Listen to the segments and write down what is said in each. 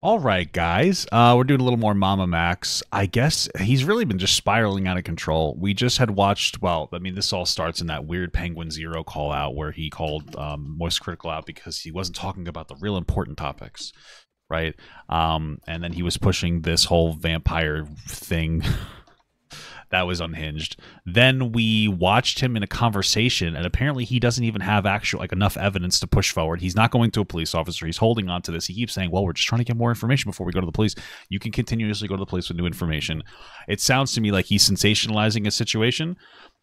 All right, guys. We're doing a little more MamaMax. I guess he's really been just spiraling out of control. We just had watched, well, I mean, this all starts in that weird Penguin Zero call out where he called Moist Critical out because he wasn't talking about the real important topics, right? And then he was pushing this whole vampire thing that was unhinged. Then we watched him in a conversation, and apparently he doesn't even have actual enough evidence to push forward. He's not going to a police officer. He's holding on to this. He keeps saying, well, we're just trying to get more information before we go to the police. You can continuously go to the police with new information. It sounds to me like he's sensationalizing a situation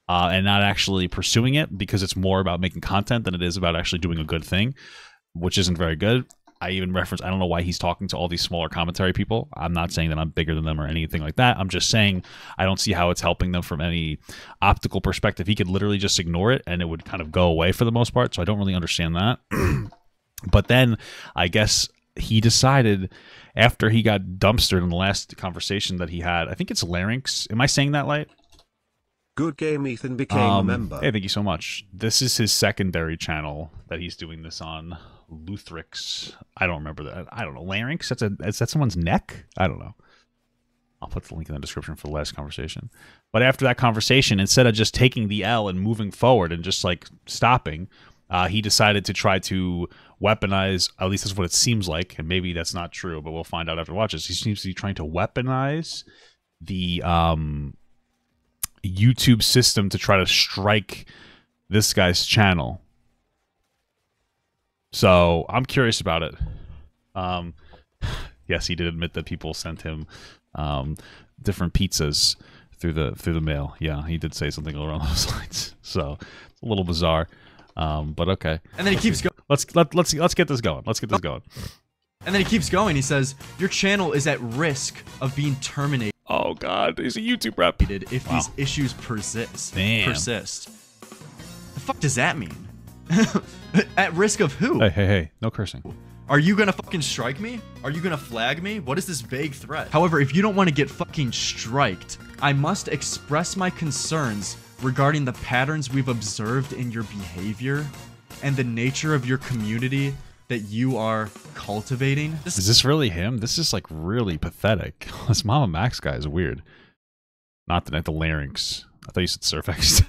and not actually pursuing it, because it's more about making content than it is about actually doing a good thing, which isn't very good. I even reference, I don't know why he's talking to all these smaller commentary people. I'm not saying that I'm bigger than them or anything like that. I'm just saying I don't see how it's helping them from any optical perspective. He could literally just ignore it and it would kind of go away for the most part. So I don't really understand that. But then I guess he decided after he got dumpstered in the last conversation that he had, I think it's Larynx. Am I saying that right? Good game. Ethan became a member. Hey, thank you so much. This is his secondary channel that he's doing this on. Luthrix. I don't remember that. I don't know. Larynx? Is that someone's neck? I don't know. I'll put the link in the description for the last conversation. But after that conversation, instead of just taking the L and moving forward and just like stopping, he decided to try to weaponize, at least that's what it seems like, and maybe that's not true, but we'll find out after watches. He seems to be trying to weaponize the YouTube system to try to strike this guy's channel. So I'm curious about it. Yes, he did admit that people sent him different pizzas through the mail. Yeah, he did say something along those lines. So it's a little bizarre, but okay. And then he keeps going. Let's get this going. Let's get this going. And then he keeps going. He says, "Your channel is at risk of being terminated." Oh God, he's a YouTube rep. If these issues persist. Damn. Persist. The fuck does that mean? At risk of who? Hey, no cursing. Are you gonna fucking strike me? Are you gonna flag me? What is this vague threat? However, if you don't want to get fucking striked, I must express my concerns regarding the patterns we've observed in your behavior and the nature of your community that you are cultivating. Is this really him? This is like really pathetic. This MamaMax guy is weird. Not the Larynx. I thought you said Surfx.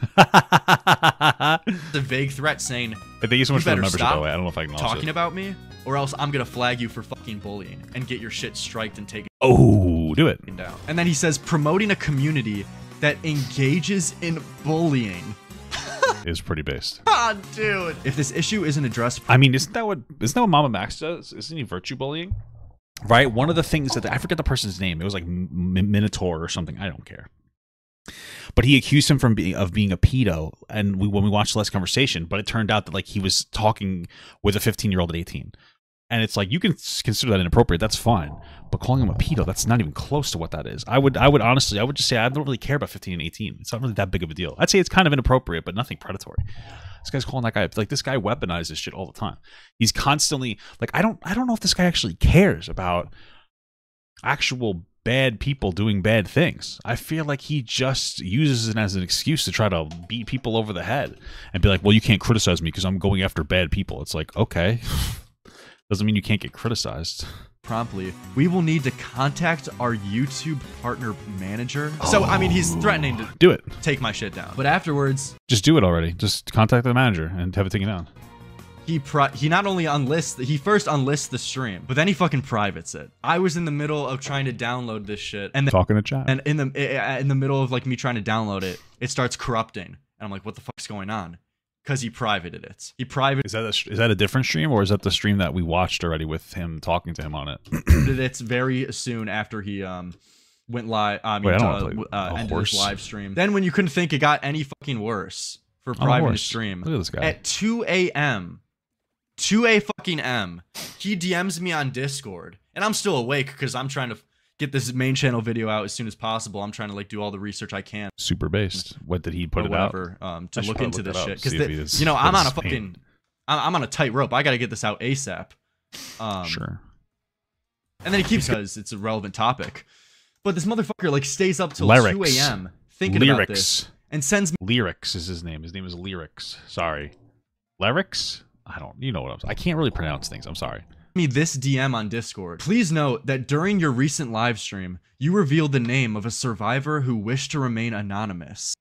The vague threat saying, Thank you so much for the membership, by the way. I don't know if I can talking about me, or else I'm gonna flag you for fucking bullying and get your shit striked and taken do it down. And then he says, promoting a community that engages in bullying is pretty based. Ah, dude. If this issue isn't addressed, I mean, isn't that what MamaMax does? Isn't he virtue bullying? Right. One of the things that I forget the person's name. It was like Minotaur or something. I don't care. But he accused him of being a pedo, and when we watched the last conversation, but it turned out that like he was talking with a 15-year-old at 18, and it's like you can consider that inappropriate. That's fine, but calling him a pedo, that's not even close to what that is. I would honestly, just say I don't really care about 15 and 18. It's not really that big of a deal. I'd say it's kind of inappropriate, but nothing predatory. This guy's calling that guy like this guy weaponizes shit all the time. He's constantly like I don't know if this guy actually cares about actual bad people doing bad things. I feel like he just uses it as an excuse to try to beat people over the head and be like, well, you can't criticize me because I'm going after bad people. It's like, okay. Doesn't mean you can't get criticized. Promptly, we will need to contact our YouTube partner manager. So, I mean, he's threatening to do it. Take my shit down. But afterwards, just do it already. Just contact the manager and have it taken down. He not only he first unlists the stream, but then he fucking privates it. I was in the middle of trying to download this shit, and then, talking to chat, and in the middle of like me trying to download it, it starts corrupting, and I'm like, what the fuck's going on? Because he privated it. Is that a different stream, or is that the stream that we watched already with him talking to him on it? It's very soon after he went live. I mean, ended his live stream. Then when you couldn't think it got any fucking worse for private to stream. Look at this guy. At 2 a.m. fucking M, he DMs me on Discord, and I'm still awake because I'm trying to get this main channel video out as soon as possible. I'm trying to like do all the research I can. Super based. What did he put it out? To look into this shit because you know I'm on a fucking I'm on a tight rope. I got to get this out ASAP. Sure. And then he keeps because it's a relevant topic, but this motherfucker like stays up till 2 a.m. thinking about this and sends me. Lyrics is his name. His name is Lyrics. Sorry, Lyrics. You know what I can't really pronounce things. I'm sorry. me this DM on Discord. Please note that during your recent live stream, you revealed the name of a survivor who wished to remain anonymous.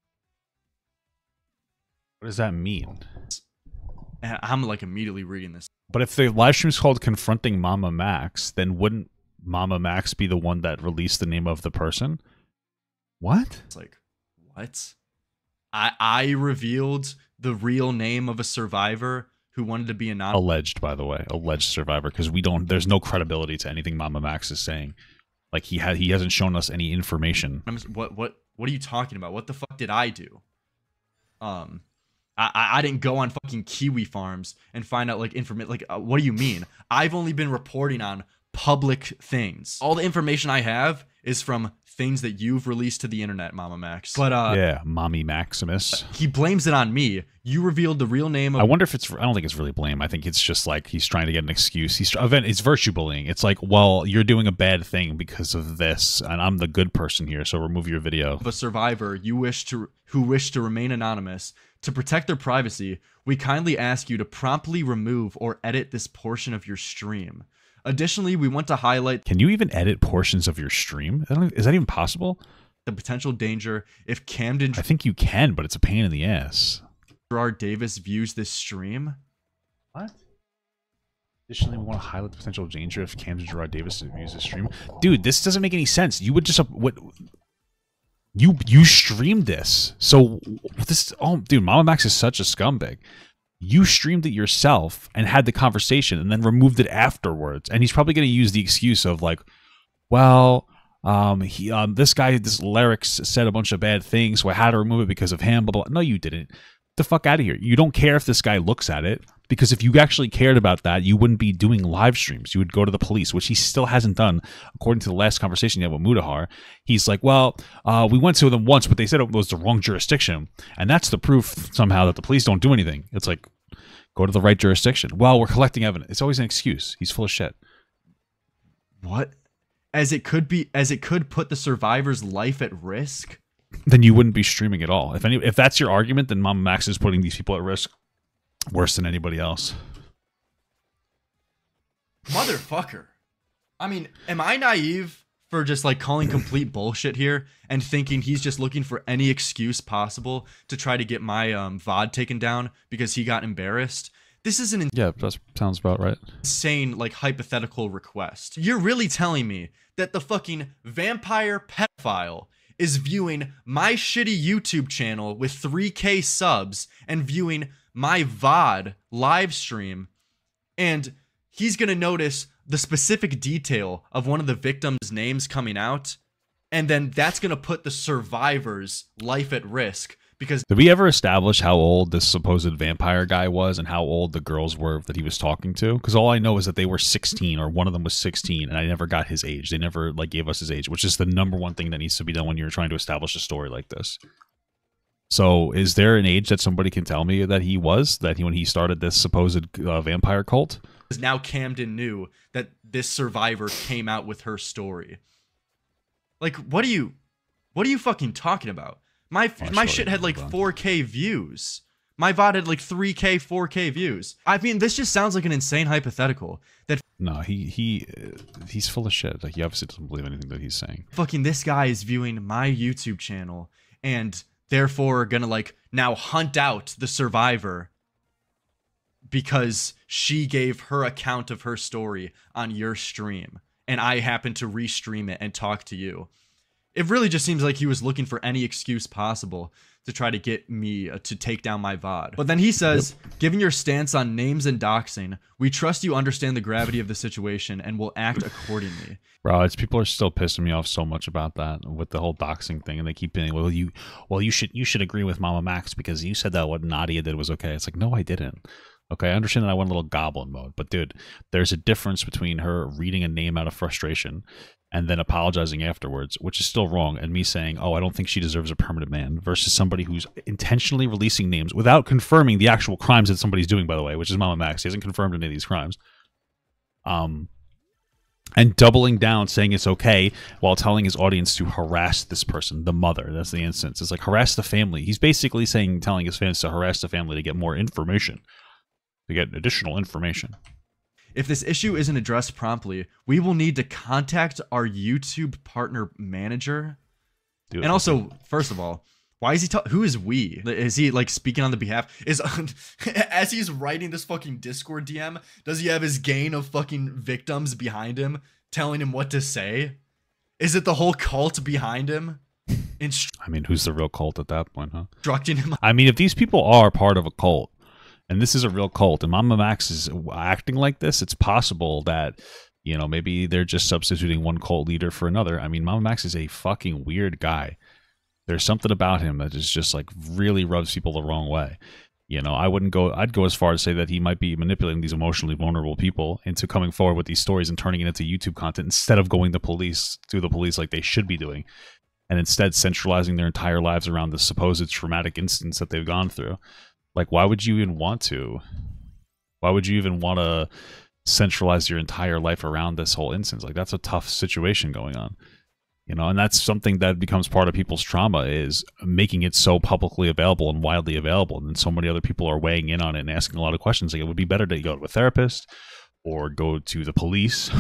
What does that mean? And I'm like immediately reading this. But if the live stream is called Confronting MamaMax, then wouldn't MamaMax be the one that released the name of the person? What? It's like, what? I revealed the real name of a survivor who wanted to be anonymous. Alleged, by the way. Alleged survivor, because there's no credibility to anything MamaMax is saying. Like, he hasn't shown us any information. What are you talking about? What the fuck did I do? I didn't go on fucking Kiwi Farms and find out like information. Like, what do you mean? I've only been reporting on public things. All the information I have is from things that you've released to the internet, MamaMax. But yeah, Mommy Maximus. He blames it on me. You revealed the real name of— I wonder if it's— I don't think it's really blame. I think it's just like he's trying to get an excuse. It's virtue bullying. It's like, well, you're doing a bad thing because of this, and I'm the good person here, so remove your video. Of a survivor who wish to remain anonymous. To protect their privacy, we kindly ask you to promptly remove or edit this portion of your stream. Additionally, we want to highlight— Can you even edit portions of your stream? Is that even possible? The potential danger if Camden— I think you can, but it's a pain in the ass. Gerard Davis views this stream. What? Additionally, we want to highlight the potential danger if Camden Gerard Davis views this stream. Dude, this doesn't make any sense. You would just— what? You streamed this. So this— oh, dude, MamaMax is such a scumbag. You streamed it yourself and had the conversation and then removed it afterwards. And he's probably going to use the excuse of like, well, this guy, this Lyrics said a bunch of bad things, so I had to remove it because of him, blah, blah. No, you didn't. Get the fuck out of here. You don't care if this guy looks at it, because if you actually cared about that, you wouldn't be doing live streams. You would go to the police, which he still hasn't done, according to the last conversation you had with Mudahar. He's like, well, we went to them once, but they said it was the wrong jurisdiction. And that's the proof somehow that the police don't do anything. It's like, go to the right jurisdiction. Well, we're collecting evidence. It's always an excuse. He's full of shit. What? As it could put the survivor's life at risk? Then you wouldn't be streaming at all. If that's your argument, then MamaMax is putting these people at risk worse than anybody else. Motherfucker. I mean, am I naive for just like calling complete bullshit here and thinking he's just looking for any excuse possible to try to get my VOD taken down because he got embarrassed? This is an— yeah, that sounds about right. Insane, like, hypothetical request. You're really telling me that the fucking vampire pedophile is viewing my shitty YouTube channel with 3K subs and viewing my VOD live stream, and he's gonna notice the specific detail of one of the victims' names coming out, and then that's gonna put the survivor's life at risk? Because— did we ever establish how old this supposed vampire guy was and how old the girls were that he was talking to? Because all I know is that they were 16, or one of them was 16, and I never got his age. They never like gave us his age, which is the #1 thing that needs to be done when you're trying to establish a story like this. So is there an age that somebody can tell me that he was, when he started this supposed vampire cult? Now Camden knew that this survivor came out with her story. Like, what are you fucking talking about? My shit had like 4K views. My VOD had like 3K, 4K views. I mean, this just sounds like an insane hypothetical. That— no, he's full of shit. Like, he obviously doesn't believe anything that he's saying. Fucking this guy is viewing my YouTube channel and therefore gonna like now hunt out the survivor because she gave her account of her story on your stream and I happened to restream it and talk to you. It really just seems like he was looking for any excuse possible to try to get me to take down my VOD. But then he says, given your stance on names and doxing, we trust you understand the gravity of the situation and will act accordingly. Bro, people are still pissing me off so much about that with the whole doxing thing, and they keep being, well, you should agree with MamaMax because you said that what Nadia did was okay. It's like, no, I didn't. Okay, I understand that I went a little goblin mode, but dude, there's a difference between her reading a name out of frustration and then apologizing afterwards, which is still wrong, and me saying, oh, I don't think she deserves a permanent ban, versus somebody who's intentionally releasing names without confirming the actual crimes that somebody's doing, by the way, which is MamaMax. He hasn't confirmed any of these crimes. And doubling down, saying it's okay, while telling his audience to harass this person, the mother. That's the instance. It's like, harass the family. He's basically telling his fans to harass the family to get more information, to get additional information. If this issue isn't addressed promptly, we will need to contact our YouTube partner manager. Dude, and also, first of all, why is he who is we? Is he like speaking on the behalf? Is as he's writing this fucking Discord DM, does he have his gang of fucking victims behind him telling him what to say? Is it the whole cult behind him? I mean, who's the real cult at that point, huh? Instructing him. I mean, if these people are part of a cult, and this is a real cult, and MamaMax is acting like this, it's possible that, you know, maybe they're just substituting one cult leader for another. I mean, MamaMax is a fucking weird guy. There's something about him that is just like really rubs people the wrong way. You know, I'd go as far as say that he might be manipulating these emotionally vulnerable people into coming forward with these stories and turning it into YouTube content instead of going to the police like they should be doing, and instead centralizing their entire lives around the supposed traumatic instance that they've gone through. Like, why would you even want to? Why would you even want to centralize your entire life around this whole instance? Like, that's a tough situation going on. You know, and that's something that becomes part of people's trauma, is making it so publicly available and widely available. And then so many other people are weighing in on it and asking a lot of questions. Like, it would be better to go to a therapist or go to the police,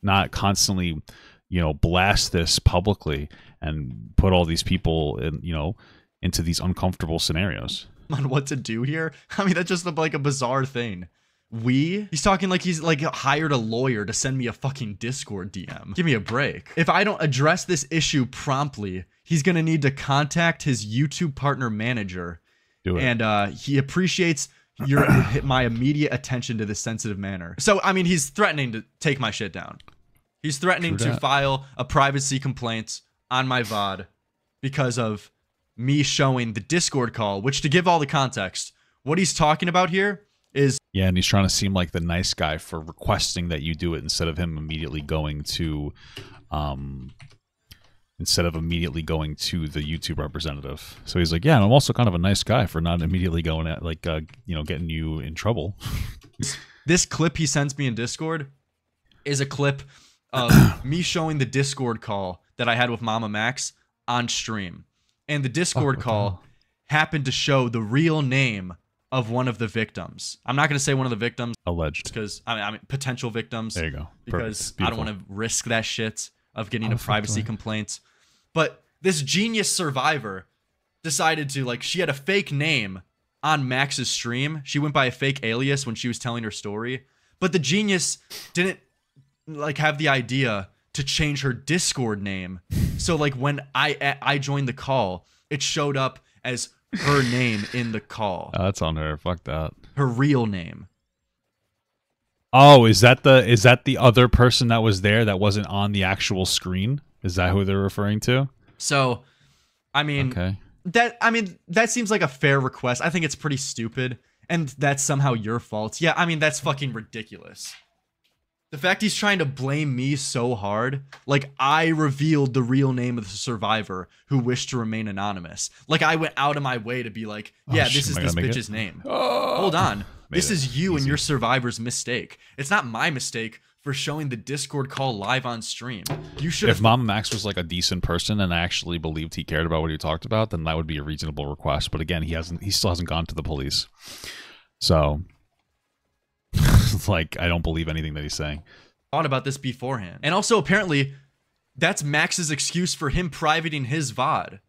not constantly, you know, blast this publicly and put all these people in, you know, into these uncomfortable scenarios. On what to do here? I mean, that's just like a bizarre thing. He's talking like he's like hired a lawyer to send me a fucking Discord DM. Give me a break. If I don't address this issue promptly, he's gonna need to contact his YouTube partner manager. Do it. And he appreciates my immediate attention to this sensitive matter. So, I mean, he's threatening to take my shit down. He's threatening to file a privacy complaint on my VOD because of me showing the Discord call, which, to give all the context, what he's talking about here is... Yeah, and he's trying to seem like the nice guy for requesting that you do it instead of him immediately going to... instead of immediately going to the YouTube representative. So he's like, yeah, and I'm also kind of a nice guy for not immediately going at, like, you know, getting you in trouble. This clip he sends me in Discord is a clip of me showing the Discord call that I had with MamaMax on stream. And the Discord call happened to show the real name of one of the victims. I'm not going to say one of the victims. Alleged. Because, I mean, potential victims. There you go. Because I don't want to risk that shit of getting a privacy complaint. But this genius survivor decided to, like, she had a fake name on Max's stream. She went by a fake alias when she was telling her story. But the genius didn't, like, have the idea to change her Discord name. So, like, when I joined the call, it showed up as her name in the call. Oh, that's on her. Fuck that. Her real name. Oh, is that the other person that was there that wasn't on the actual screen? Is that who they're referring to? So, I mean, okay. That seems like a fair request. I think it's pretty stupid, and that's somehow your fault. Yeah, I mean, that's fucking ridiculous. The fact he's trying to blame me so hard, like I revealed the real name of the survivor who wished to remain anonymous. Like I went out of my way to be like, yeah, this is this bitch's name. Hold on. This is you and your survivor's mistake. It's not my mistake for showing the Discord call live on stream. You should. If MamaMax was like a decent person and I actually believed he cared about what he talked about, then that would be a reasonable request. But again, he still hasn't gone to the police. So like, I don't believe anything that he's saying. Thought about this beforehand. And also, apparently, that's Max's excuse for him privating his VOD.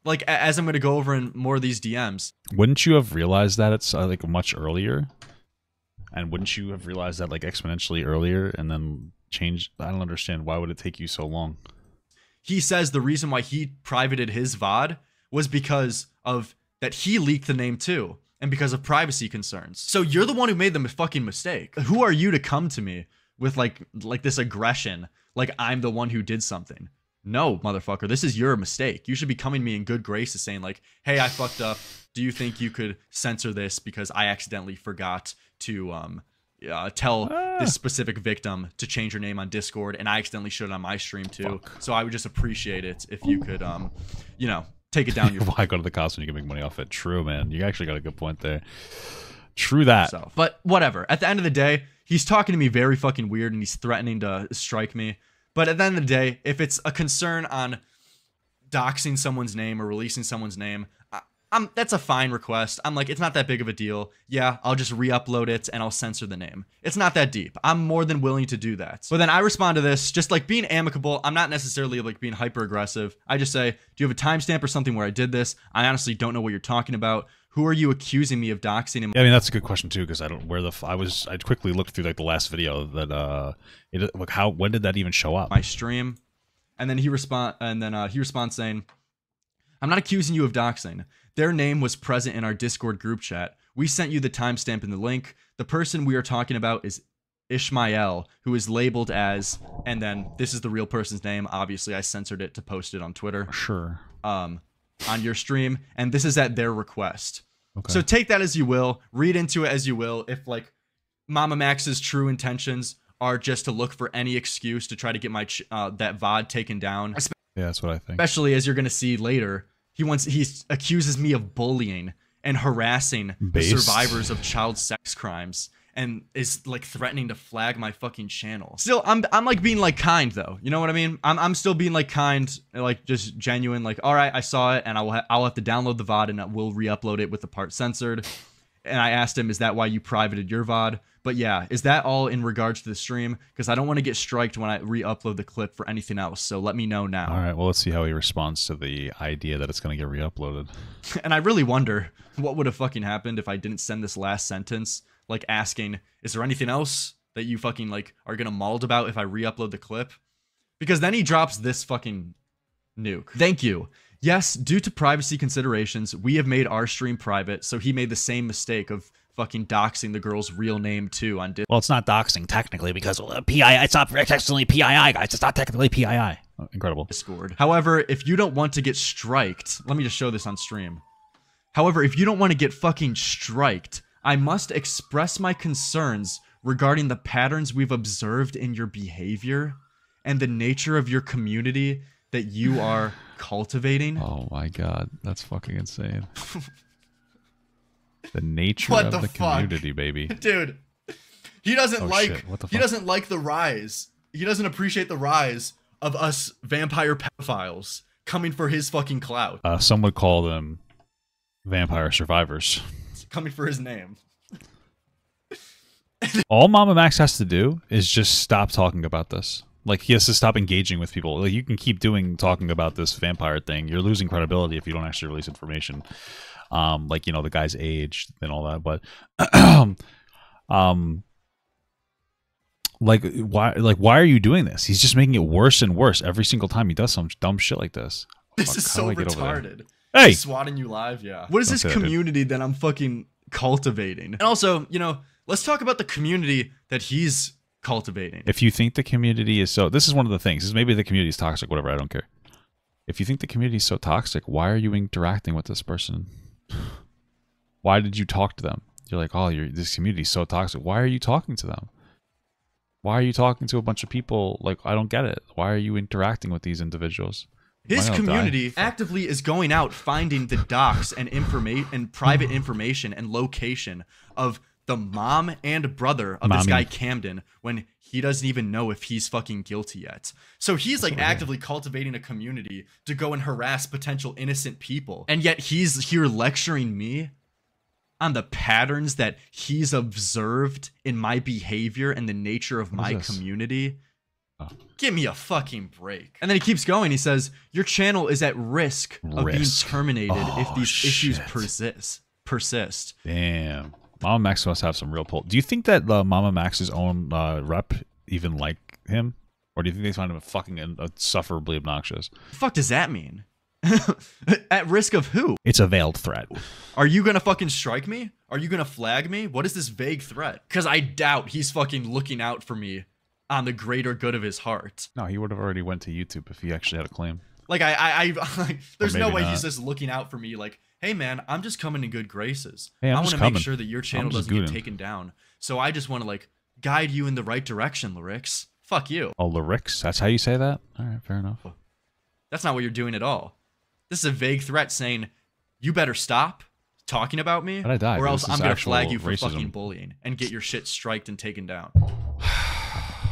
Like, as I'm going to go over in more of these DMs. Wouldn't you have realized that it's like much earlier? And wouldn't you have realized that like exponentially earlier and then changed? I don't understand. Why would it take you so long? He says the reason why he privated his VOD was because of that he leaked the name too. And because of privacy concerns. So you're the one who made the fucking mistake. Who are you to come to me with like this aggression? Like I'm the one who did something. No, motherfucker, this is your mistake. You should be coming to me in good graces saying like, hey, I fucked up. Do you think you could censor this because I accidentally forgot to tell this specific victim to change her name on Discord and I accidentally showed it on my stream too. So I would just appreciate it if you could, you know, take it down your... Why go to the cops when you can make money off it? True, man. You actually got a good point there. True that. So, but whatever. At the end of the day, he's talking to me very fucking weird and he's threatening to strike me. But at the end of the day, if it's a concern on doxing someone's name or releasing someone's name, That's a fine request. I'm like, it's not that big of a deal. Yeah, I'll just re-upload it and I'll censor the name. It's not that deep. I'm more than willing to do that. But then I respond to this just like being amicable. I'm not necessarily like being hyper aggressive. I just say, do you have a timestamp or something where I did this? I honestly don't know what you're talking about. Who are you accusing me of doxing him? Yeah, I mean, that's a good question too, because I don't where the I quickly looked through like the last video that when did that even show up? My stream. And then he responds saying, I'm not accusing you of doxing. Their name was present in our Discord group chat. We sent you the timestamp in the link. The person we are talking about is Ishmael, who is labeled as, and then this is the real person's name. Obviously, I censored it to post it on Twitter. Sure. On your stream, and this is at their request. Okay. So take that as you will. Read into it as you will. If like MamaMax's true intentions are just to look for any excuse to try to get my that VOD taken down. Yeah, that's what I think. Especially as you're gonna see later. He accuses me of bullying and harassing the survivors of child sex crimes and is like threatening to flag my fucking channel. Still, I'm like being like kind though. You know what I mean? I'm still being like kind, like just genuine. Like, all right, I saw it, and I'll have to download the VOD and we'll re-upload it with the part censored. And I asked him, is that why you privated your VOD? But yeah, is that all in regards to the stream? Because I don't want to get striked when I re-upload the clip for anything else. So let me know now. All right, well, let's see how he responds to the idea that it's going to get re-uploaded. And I really wonder what would have fucking happened if I didn't send this last sentence, like asking, is there anything else that you fucking like are going to mauled about if I re-upload the clip? Because then he drops this fucking nuke. Thank you. Yes, due to privacy considerations, we have made our stream private, so he made the same mistake of fucking doxing the girl's real name too on Discord. Well, it's not doxing technically because PII. It's not technically PII, guys. It's not technically PII. Oh, incredible. Discord. However, if you don't want to get striked, let me just show this on stream. However, if you don't want to get fucking striked, I must express my concerns regarding the patterns we've observed in your behavior and the nature of your community that you are cultivating. Oh my god, that's fucking insane. The nature of the community, baby. Dude, he doesn't doesn't like the rise. He doesn't appreciate the rise of us vampire pedophiles coming for his fucking clout. Some would call them vampire survivors. Coming for his name. All MamaMax has to do is just stop talking about this. Like, he has to stop engaging with people. Like, you can keep talking about this vampire thing. You're losing credibility if you don't actually release information. Like, you know, the guy's age and all that. But, why are you doing this? He's just making it worse and worse every single time he does some dumb shit like this. This is so retarded. Hey! Swatting you live, yeah. What is this community that I'm fucking cultivating? And also, you know, let's talk about the community that he's cultivating. If you think the community is so, this is one of the things, is maybe the community is toxic, whatever, I don't care. If you think the community is so toxic, why are you interacting with this person? Why did you talk to them? You're like, oh, this community is so toxic. Why are you talking to them? Why are you talking to a bunch of people? Like, I don't get it. Why are you interacting with these individuals? His community actively is going out finding the docs and private information and location of the mom and brother of this guy Camden when he doesn't even know if he's fucking guilty yet. So he's like actively cultivating a community to go and harass potential innocent people. And yet he's here lecturing me on the patterns that he's observed in my behavior and the nature of my community. Oh. Give me a fucking break. And then he keeps going. He says, your channel is at risk of being terminated if these issues persist. Damn. MamaMax must have some real pull. Do you think that MamaMax's own rep even like him? Or do you think they find him fucking insufferably obnoxious? The fuck does that mean? At risk of who? It's a veiled threat. Are you gonna fucking strike me? Are you gonna flag me? What is this vague threat? Because I doubt he's fucking looking out for me on the greater good of his heart. No, he would have already went to YouTube if he actually had a claim. Like, there's no way he's just looking out for me like, hey man, I'm just coming in good graces. Hey, I want to make sure that your channel doesn't get taken down. So I just want to like guide you in the right direction, Lyrics. Fuck you. Oh, Lyrics? That's how you say that? All right, fair enough. That's not what you're doing at all. This is a vague threat saying, you better stop talking about me, or else I'm going to flag you for fucking bullying and get your shit striked and taken down.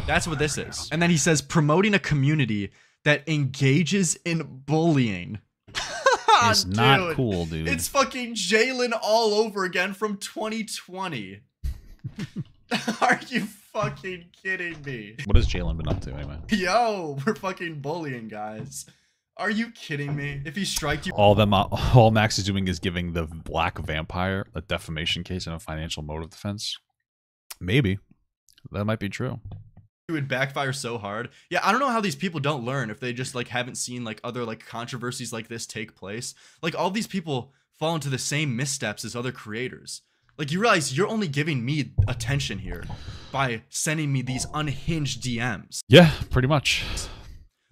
That's what this is. And then he says, promoting a community that engages in bullying. on, is not dude. cool, dude. It's fucking Jalen all over again from 2020. Are you fucking kidding me? What has Jalen been up to, anyway? Yo, we're fucking bullying, guys. Are you kidding me? If he striked you, All Max is doing is giving the black vampire a defamation case and a financial motive defense. Maybe that might be true. it would backfire so hard. Yeah, I don't know how these people don't learn if they just like haven't seen like other like controversies like this take place. Like all these people fall into the same missteps as other creators. Like you realize you're only giving me attention here by sending me these unhinged DMs. Yeah, pretty much.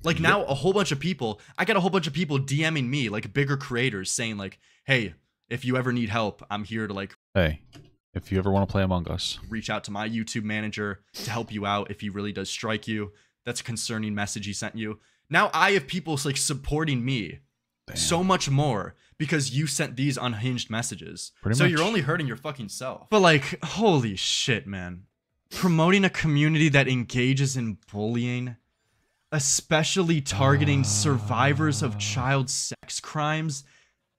Like now a whole bunch of people, I got a whole bunch of people DMing me, like bigger creators saying like, hey, if you ever need help, I'm here to like, hey, if you ever want to play Among Us, reach out to my YouTube manager to help you out if he really does strike you. That's a concerning message he sent you. Now I have people like supporting me so much more because you sent these unhinged messages. Pretty much. You're only hurting your fucking self. But like, holy shit, man. Promoting a community that engages in bullying, especially targeting survivors of child sex crimes,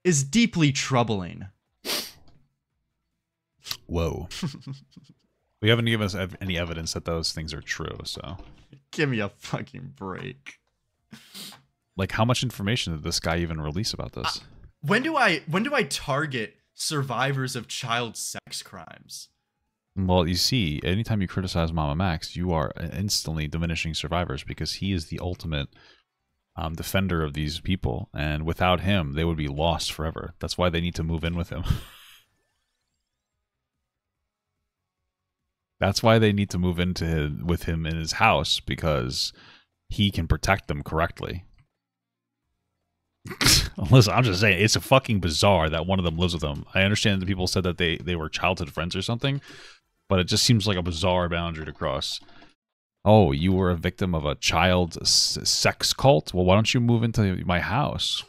is deeply troubling. Whoa. We haven't given us any evidence that those things are true, so. Give me a fucking break. Like, how much information did this guy even release about this? When do I target survivors of child sex crimes? Well, you see, anytime you criticize MamaMax, you are instantly diminishing survivors because he is the ultimate defender of these people. And without him, they would be lost forever. That's why they need to move in with him. That's why they need to move with him in his house, because he can protect them correctly. Listen, I'm just saying, it's a fucking bizarre that one of them lives with them. I understand that people said that they were childhood friends or something, but it just seems like a bizarre boundary to cross. Oh, you were a victim of a child sex cult? Well, why don't you move into my house?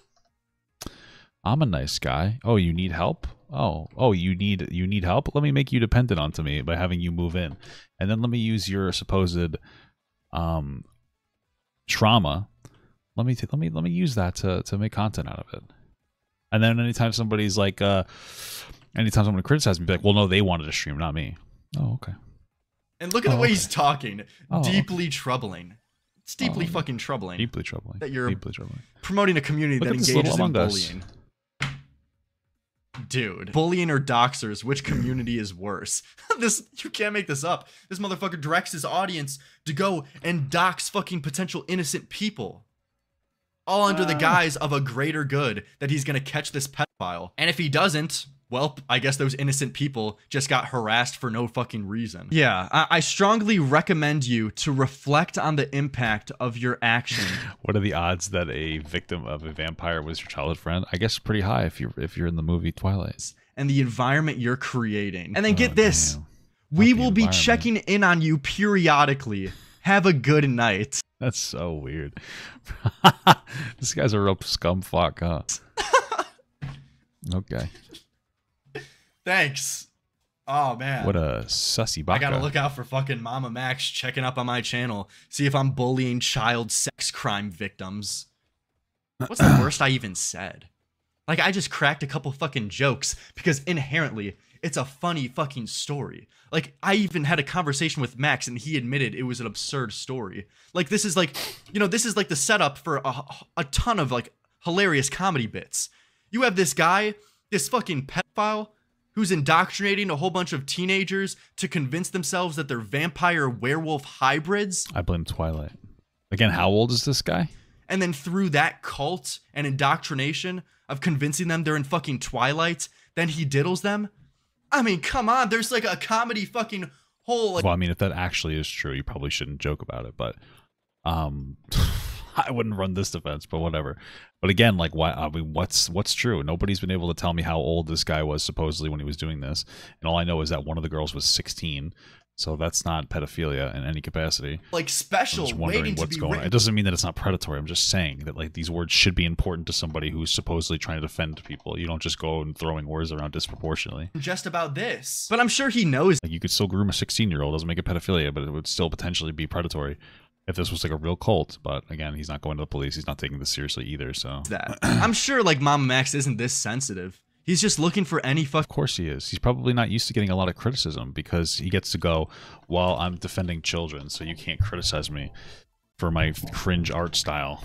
I'm a nice guy. Oh, you need help? Oh, you need help? Let me make you dependent onto me by having you move in. And then let me use your supposed trauma. Let me use that to make content out of it. And then anytime somebody's like anytime someone criticizes me, be like, well, no, they wanted to stream, not me. Oh, okay. And look at the way he's talking. Deeply troubling. It's deeply fucking troubling. Deeply troubling. That you're deeply troubling. Promoting a community that engages in bullying. Dude, bullying or doxers, which community is worse? You can't make this up. This motherfucker directs his audience to go and dox fucking potential innocent people. All under the guise of a greater good that he's gonna catch this pedophile. And if he doesn't, well, I guess those innocent people just got harassed for no fucking reason. Yeah, I strongly recommend you to reflect on the impact of your action. What are the odds that a victim of a vampire was your childhood friend? I guess pretty high if you're in the movie Twilight. And the environment you're creating. And then get this. Damn. We will be checking in on you periodically. Have a good night. That's so weird. This guy's a real scumfuck, huh? Okay. Thanks. Oh, man. What a sussy baka. I gotta look out for fucking MamaMax checking up on my channel. See if I'm bullying child sex crime victims. What's the worst I even said? Like, I just cracked a couple fucking jokes because inherently it's a funny fucking story. Like, I even had a conversation with Max and he admitted it was an absurd story. Like, this is like, you know, this is like the setup for a ton of like hilarious comedy bits. You have this guy, this fucking pedophile, who's indoctrinating a whole bunch of teenagers to convince themselves that they're vampire werewolf hybrids. I blame Twilight. Again, how old is this guy? And then through that cult and indoctrination of convincing them they're in fucking Twilight, then he diddles them. I mean, come on, there's like a comedy fucking whole... Like, well, I mean, if that actually is true, you probably shouldn't joke about it, but I wouldn't run this defense, but whatever. But again, like, why? I mean, what's true? Nobody's been able to tell me how old this guy was supposedly when he was doing this, and all I know is that one of the girls was 16. So that's not pedophilia in any capacity. Like special, I'm just wondering what's going on. It doesn't mean that it's not predatory. I'm just saying that like these words should be important to somebody who's supposedly trying to defend people. You don't just go and throwing words around disproportionately. Just about this. But I'm sure he knows. Like you could still groom a 16-year-old. Doesn't make it pedophilia, but it would still potentially be predatory if this was like a real cult. But again, he's not going to the police. He's not taking this seriously either. So that I'm sure like MamaMax isn't this sensitive. He's just looking for any fuck. of course he is. He's probably not used to getting a lot of criticism because he gets to go, well, I'm defending children, so you can't criticize me for my cringe art style.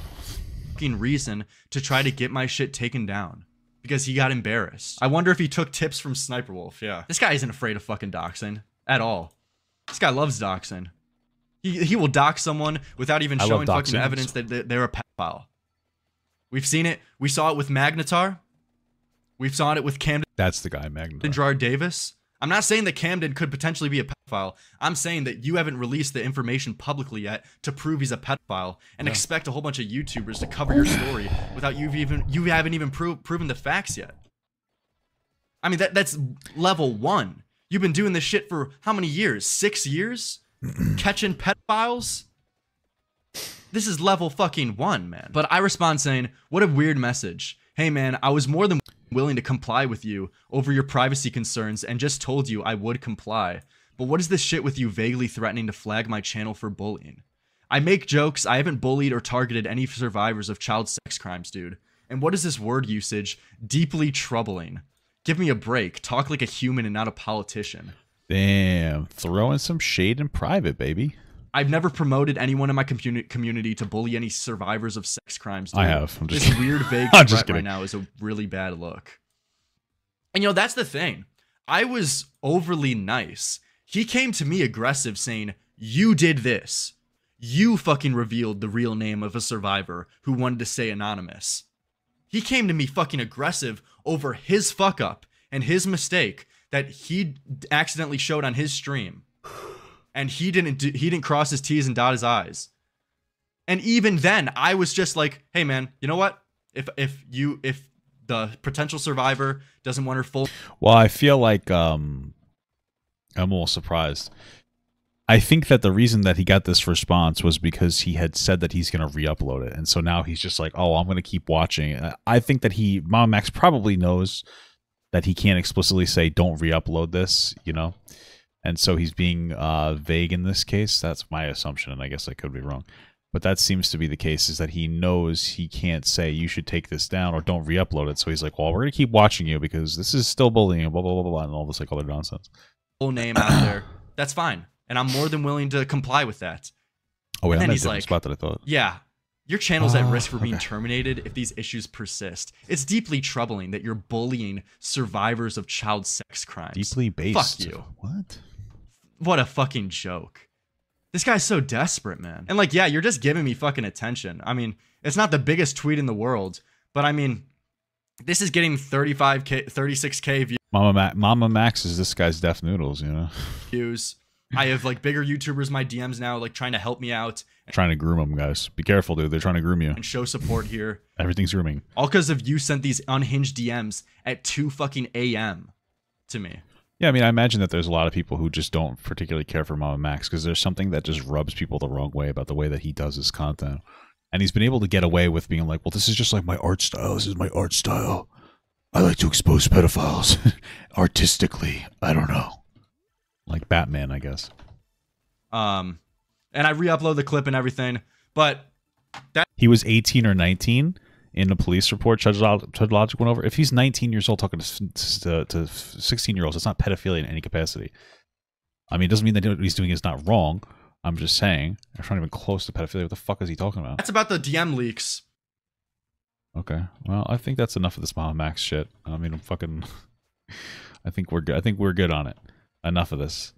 Reason to try to get my shit taken down because he got embarrassed. I wonder if he took tips from Sniper Wolf. Yeah, this guy isn't afraid of fucking doxing at all. This guy loves doxing. He will dox someone without even showing fucking evidence that they're a pedophile. We've seen it. We saw it with Magnetar. We've saw it with Camden. That's the guy, Magnetar. Gerard Davis. I'm not saying that Camden could potentially be a pedophile. I'm saying that you haven't released the information publicly yet to prove he's a pedophile, and expect a whole bunch of YouTubers to cover your story without you haven't even proven the facts yet. I mean that's level 1. You've been doing this shit for how many years? 6 years? Catching pedophiles? This is level fucking 1, man. But I respond saying, what a weird message. Hey man, I was more than willing to comply with you over your privacy concerns and just told you I would comply. But what is this shit with you vaguely threatening to flag my channel for bullying? I make jokes. I haven't bullied or targeted any survivors of child sex crimes, dude. And what is this word usage? Deeply troubling. Give me a break. Talk like a human and not a politician. Damn. Throwing some shade in private, baby. I've never promoted anyone in my community to bully any survivors of sex crimes, dude. I have. I'm just this weird, vague threat right now is a really bad look. And, you know, that's the thing. I was overly nice. He came to me aggressive saying, you did this. You fucking revealed the real name of a survivor who wanted to stay anonymous. He came to me fucking aggressive over his fuck up and his mistake that he accidentally showed on his stream. And he didn't cross his T's and dot his I's. And even then, I was just like, hey man, you know what? If the potential survivor doesn't want her full... Well, I feel like I'm almost surprised. I think that the reason that he got this response was because he had said that he's going to re-upload it. And so now he's just like, oh, I'm going to keep watching. I think that MamaMax probably knows that he can't explicitly say, don't re-upload this, you know? And so he's being vague in this case. That's my assumption, and I guess I could be wrong. But that seems to be the case, is that he knows he can't say, you should take this down or don't re-upload it. So he's like, well, we're going to keep watching you because this is still bullying, blah, blah, blah, blah, and all this like other nonsense. Full name out there. That's fine. And I'm more than willing to comply with that. Oh, wait, and I'm then in a he's different like, spot that I thought. Yeah, your channel's at risk for being terminated if these issues persist. It's deeply troubling that you're bullying survivors of child sex crimes. Deeply based. Fuck you. What? What a fucking joke. This guy's so desperate, man. And like, yeah, you're just giving me fucking attention. I mean, it's not the biggest tweet in the world, but I mean, this is getting 35K, 36K views. MamaMax is this guy's Deaf Noodles, you know? Views. I have like bigger YouTubers in my DMs now, like trying to help me out. Trying to groom them, guys. Be careful, dude. They're trying to groom you. And show support here. Everything's grooming. All because of you sent these unhinged DMs at 2 fucking a.m. to me. Yeah, I mean, I imagine that there's a lot of people who just don't particularly care for MamaMax because there's something that just rubs people the wrong way about the way that he does his content. And he's been able to get away with being like, well, this is just like my art style. This is my art style. I like to expose pedophiles artistically. I don't know. Like Batman, I guess. And I re-upload the clip and everything, but that... He was 18 or 19 in the police report. Judge Logic went over. If he's 19 years old talking to 16-year-olds, it's not pedophilia in any capacity. I mean, it doesn't mean that what he's doing is not wrong. I'm just saying, it's not even close to pedophilia. What the fuck is he talking about? That's about the DM leaks. Okay, well, I think that's enough of this MamaMax shit. I mean, I think we're good. I think we're good on it. Enough of this.